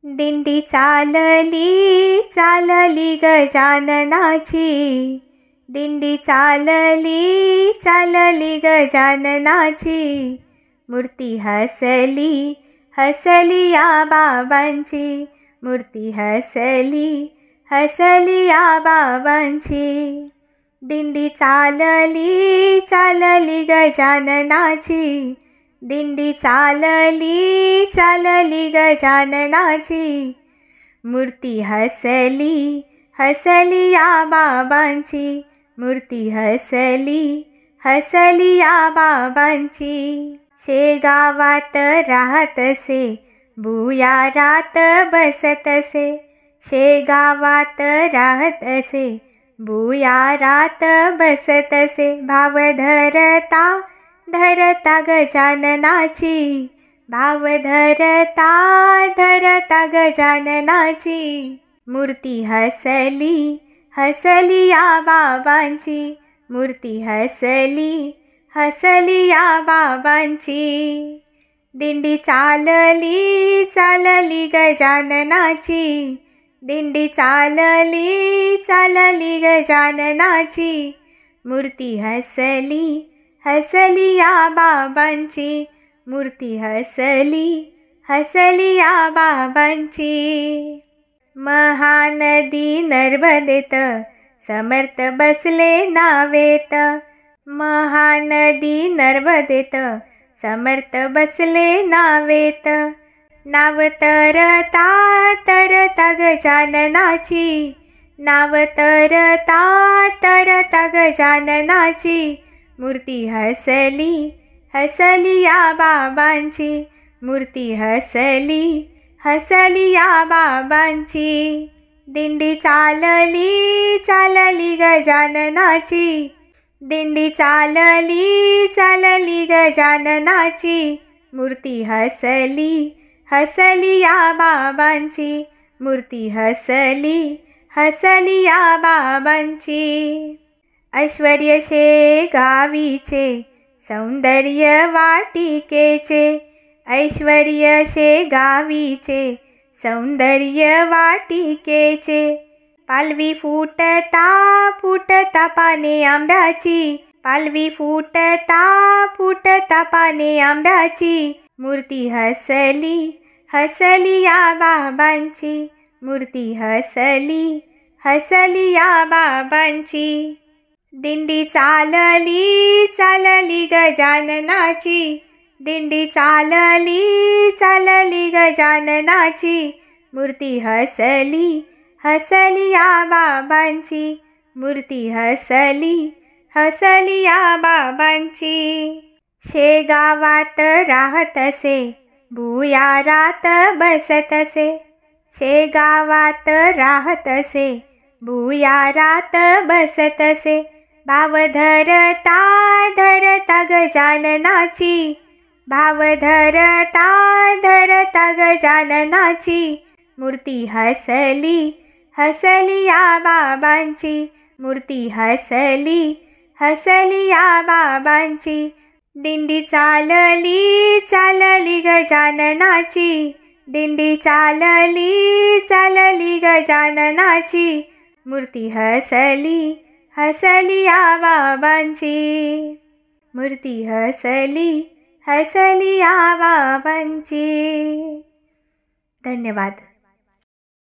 दिंडी चालली चालली गजाननाची, दिंडी चालली चालली गजाननाची, मूर्ती हसली हसली या बाबांची, मूर्ती हसली हसली या बाबांची। दिंडी चालली चालली गजाननाची, दिंडी चालली चालली गजाननाची, मूर्ती हसली हसली या बाबांची, मूर्ती हसली हसली या बाबांची। शेगावात राहतसे भुयारात बसतसे, शेगावात राहतसे भुयारात बसतसे, भाव धरता धरता गजाननाची, भाव धरता धरता गजाननाची, मूर्ती हसली हसली या बाबांची, मूर्ती हसली हसली या बाबांची। दिंडी चालली चालली गजाननाची, दिंडी चालली चालली गजाननाची, मूर्ती हसली हसली या बाबांची, मूर्ती हसली हसली या बाबांची। महानदी नर्मदेत समर्थ बसले नावेत, महानदी नर्मदेत समर्थ बसले नावेत, नाव तरता तरता गजाननाची, नाव तरता तरता गजाननाची, मूर्ती हसली हसली या बाबांची, मूर्ती हसली हसली या बाबांची। दिंडी चालली चालली गजाननाची, दिंडी चालली चालली गजाननाची, मूर्ती हसली हसली या बाबांची, मूर्ती हसली हसली या बाबांची। ऐश्वर्य शेगावीचे सौंदर्य वाटिकेचे, ऐश्वर्य शेगावीचे सौंदर्य वाटिकेचे, पालवी फुटता फुटता पाने आंब्याची, पालवी फुटता फुटता पाने आंब्याची, मूर्ती हसली हसली या बाबांची, मूर्ती हसली हसली या बाबांची। दिंडी चालली चालली गजाननाची, दिंडी चालली चालली गजाननाची, मूर्ती हसली हसली या बाबांची, मूर्ती हसली हसली या बाबांची। शेगावात राहतसे भुयारात बसतसे, शेगावात राहतसे भुयारात बसतसे, भाव धरता धरता गजाननाची, भाव धरता धरता गजाननाची, मूर्ती हसली हसली या बाबांची, मूर्ती हसली हसली या बाबांची। दिंडी चालली चालली गजाननाची, दिंडी चालली चालली गजाननाची, मूर्ती हसली हसली या बाबांची, मूर्ती हसली हसली या बाबांची। धन्यवाद।